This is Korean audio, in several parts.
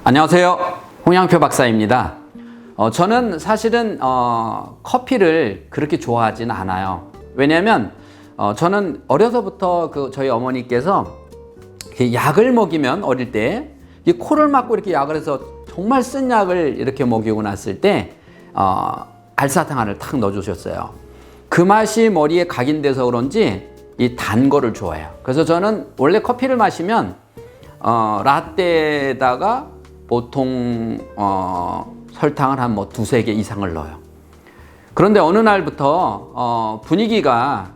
안녕하세요. 홍양표 박사입니다. 저는 사실은 커피를 그렇게 좋아하진 않아요. 왜냐하면 저는 어려서부터 저희 어머니께서 약을 먹이면 어릴 때 이 코를 막고 이렇게 약을 해서 정말 쓴 약을 이렇게 먹이고 났을 때 알사탕 하나를 탁 넣어주셨어요. 그 맛이 머리에 각인돼서 그런지 이 단 거를 좋아해요. 그래서 저는 원래 커피를 마시면 라떼에다가 보통 설탕을 한 두세 개 이상을 넣어요. 그런데 어느 날부터 분위기가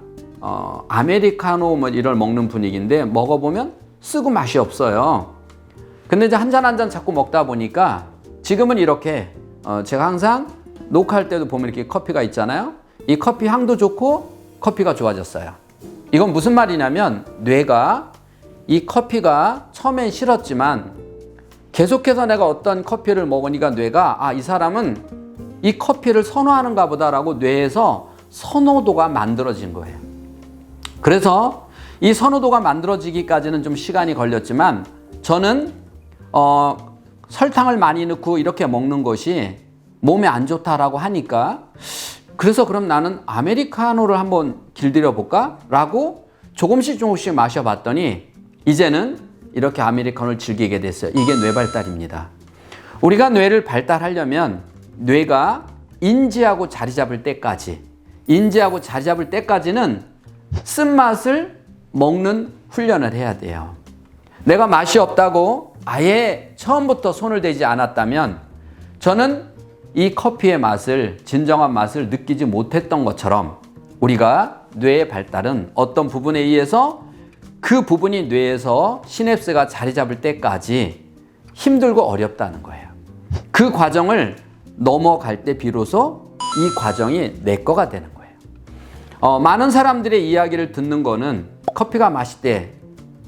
아메리카노 이걸 먹는 분위기인데 먹어보면 쓰고 맛이 없어요. 근데 이제 한 잔 한 잔 자꾸 먹다 보니까 지금은 이렇게 제가 항상 녹화할 때도 보면 이렇게 커피가 있잖아요. 이 커피 향도 좋고 커피가 좋아졌어요. 이건 무슨 말이냐면 뇌가 이 커피가 처음엔 싫었지만 계속해서 내가 어떤 커피를 먹으니까 뇌가 이 사람은 이 커피를 선호하는가 보다라고 뇌에서 선호도가 만들어진 거예요. 그래서 이 선호도가 만들어지기까지는 좀 시간이 걸렸지만 저는 설탕을 많이 넣고 이렇게 먹는 것이 몸에 안 좋다라고 하니까 그래서 그럼 나는 아메리카노를 한번 길들여 볼까? 라고 조금씩 마셔봤더니 이제는 이렇게 아메리카노를 즐기게 됐어요. 이게 뇌 발달입니다. 우리가 뇌를 발달하려면 뇌가 인지하고 자리 잡을 때까지는 쓴맛을 먹는 훈련을 해야 돼요. 내가 맛이 없다고 아예 처음부터 손을 대지 않았다면 저는 이 커피의 맛을, 진정한 맛을 느끼지 못했던 것처럼 우리가 뇌의 발달은 어떤 부분에 의해서 그 부분이 뇌에서 시냅스가 자리 잡을 때까지 힘들고 어렵다는 거예요. 그 과정을 넘어갈 때 비로소 이 과정이 내 거가 되는 거예요. 많은 사람들의 이야기를 듣는 거는 커피가 맛있대.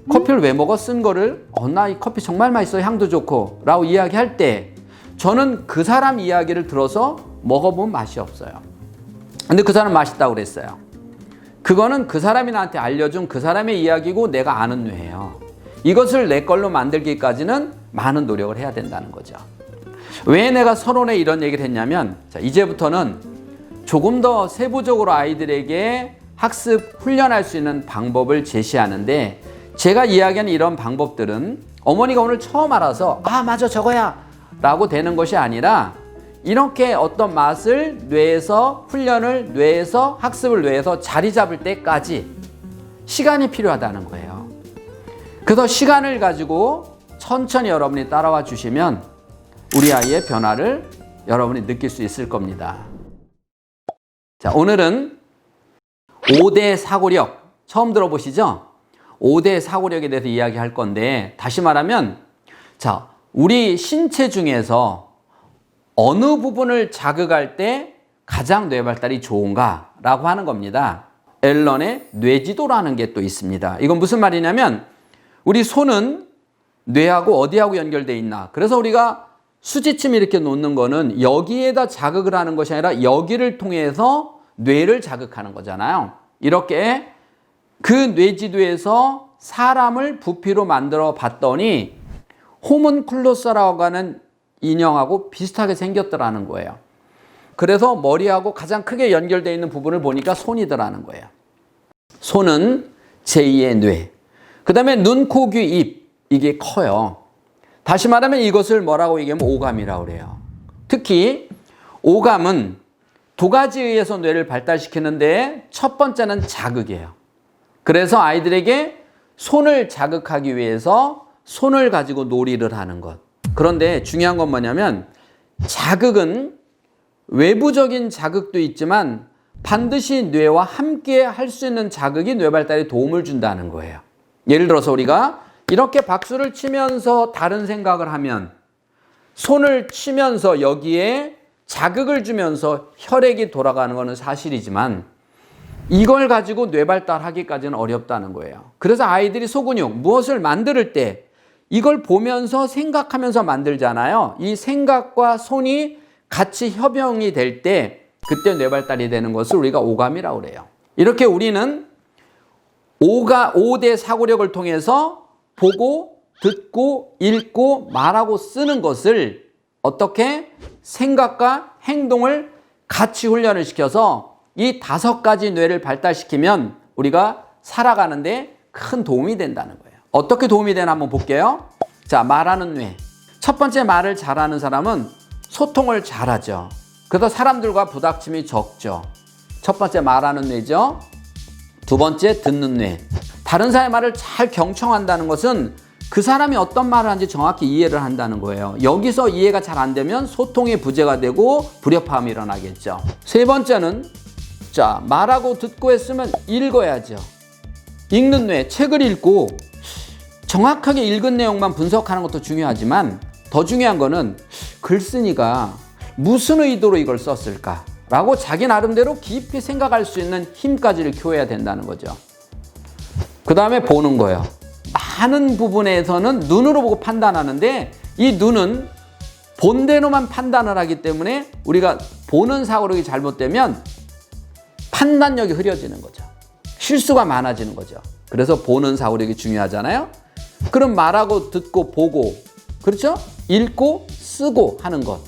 커피를 왜 먹어? 쓴 거를 나 이 커피 정말 맛있어, 향도 좋고 라고 이야기할 때 저는 그 사람 이야기를 들어서 먹어보면 맛이 없어요. 근데 그 사람 맛있다고 그랬어요. 그거는 그 사람이 나한테 알려준 그 사람의 이야기고 내가 아는 뇌예요. 이것을 내 걸로 만들기까지는 많은 노력을 해야 된다는 거죠. 왜 내가 서론에 이런 얘기를 했냐면 이제부터는 조금 더 세부적으로 아이들에게 학습 훈련할 수 있는 방법을 제시하는데 제가 이야기하는 이런 방법들은 어머니가 오늘 처음 알아서 맞아 저거야 라고 되는 것이 아니라 이렇게 어떤 맛을 뇌에서 훈련을 뇌에서 학습을 뇌에서 자리 잡을 때까지 시간이 필요하다는 거예요. 그래서 시간을 가지고 천천히 여러분이 따라와 주시면 우리 아이의 변화를 여러분이 느낄 수 있을 겁니다. 자, 오늘은 5대 사고력 처음 들어보시죠? 5대 사고력에 대해서 이야기할 건데 다시 말하면 우리 신체 중에서 어느 부분을 자극할 때 가장 뇌 발달이 좋은가 라고 하는 겁니다. 앨런의 뇌지도라는 게 또 있습니다. 이건 무슨 말이냐면 우리 손은 뇌하고 어디하고 연결되어 있나. 그래서 우리가 수지침 이렇게 놓는 거는 여기에다 자극을 하는 것이 아니라 여기를 통해서 뇌를 자극하는 거잖아요. 이렇게 그 뇌지도에서 사람을 부피로 만들어 봤더니 호문클루스라고 하는 인형하고 비슷하게 생겼더라는 거예요. 그래서 머리하고 가장 크게 연결되어 있는 부분을 보니까 손이더라는 거예요. 손은 제2의 뇌. 그 다음에 눈, 코, 귀, 입. 이게 커요. 다시 말하면 이것을 뭐라고 얘기하면 오감이라고 그래요. 특히 오감은 두 가지에 의해서 뇌를 발달시키는데 첫 번째는 자극이에요. 그래서 아이들에게 손을 자극하기 위해서 손을 가지고 놀이를 하는 것. 그런데 중요한 건 뭐냐면 자극은 외부적인 자극도 있지만 반드시 뇌와 함께 할 수 있는 자극이 뇌 발달에 도움을 준다는 거예요. 예를 들어서 우리가 이렇게 박수를 치면서 다른 생각을 하면 손을 치면서 여기에 자극을 주면서 혈액이 돌아가는 것은 사실이지만 이걸 가지고 뇌 발달하기까지는 어렵다는 거예요. 그래서 아이들이 소근육, 무엇을 만들 때 이걸 보면서 생각하면서 만들잖아요. 이 생각과 손이 같이 협용이 될 때 그때 뇌 발달이 되는 것을 우리가 오감이라고 그래요. 이렇게 우리는 5대 사고력을 통해서 보고 듣고, 읽고, 말하고, 쓰는 것을 어떻게 생각과 행동을 같이 훈련을 시켜서 이 5가지 뇌를 발달시키면 우리가 살아가는데 큰 도움이 된다는 거예요. 어떻게 도움이 되나 한번 볼게요. 자, 말하는 뇌. 첫 번째, 말을 잘하는 사람은 소통을 잘하죠. 그래서 사람들과 부닥침이 적죠. 첫 번째, 말하는 뇌죠. 두 번째, 듣는 뇌. 다른 사람의 말을 잘 경청한다는 것은 그 사람이 어떤 말을 하는지 정확히 이해를 한다는 거예요. 여기서 이해가 잘 안 되면 소통의 부재가 되고 불협화음이 일어나겠죠. 세 번째는, 자, 말하고 듣고 했으면 읽어야죠. 읽는 뇌, 책을 읽고 정확하게 읽은 내용만 분석하는 것도 중요하지만 더 중요한 거는 글쓴이가 무슨 의도로 이걸 썼을까? 라고 자기 나름대로 깊이 생각할 수 있는 힘까지를 키워야 된다는 거죠. 그 다음에 보는 거예요. 많은 부분에서는 눈으로 보고 판단하는데 이 눈은 본대로만 판단을 하기 때문에 우리가 보는 사고력이 잘못되면 판단력이 흐려지는 거죠. 실수가 많아지는 거죠. 그래서 보는 사고력이 중요하잖아요. 그럼 말하고 듣고 보고, 그렇죠? 읽고 쓰고 하는 것.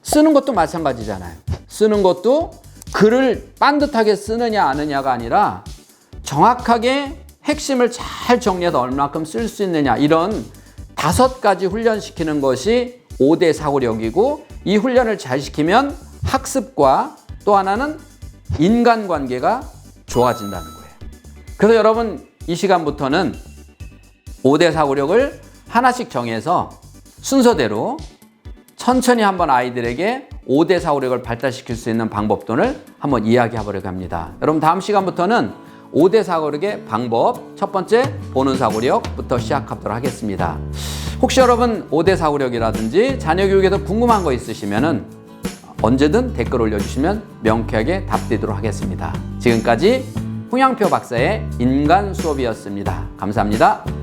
쓰는 것도 마찬가지잖아요. 쓰는 것도 글을 반듯하게 쓰느냐 아느냐가 아니라 정확하게 핵심을 잘 정리해서 얼마큼 쓸 수 있느냐, 이런 5가지 훈련시키는 것이 5대 사고력이고, 이 훈련을 잘 시키면 학습과 또 하나는 인간관계가 좋아진다는 거예요. 그래서 여러분, 이 시간부터는 5대 사고력을 하나씩 정해서 순서대로 천천히 한번 아이들에게 5대 사고력을 발달시킬 수 있는 방법론을 한번 이야기해 보려고 합니다. 여러분, 다음 시간부터는 5대 사고력의 방법, 첫 번째 보는 사고력부터 시작하도록 하겠습니다. 혹시 여러분 5대 사고력이라든지 자녀 교육에서 궁금한 거 있으시면은 언제든 댓글 올려주시면 명쾌하게 답드리도록 하겠습니다. 지금까지 홍양표 박사의 인간 수업이었습니다. 감사합니다.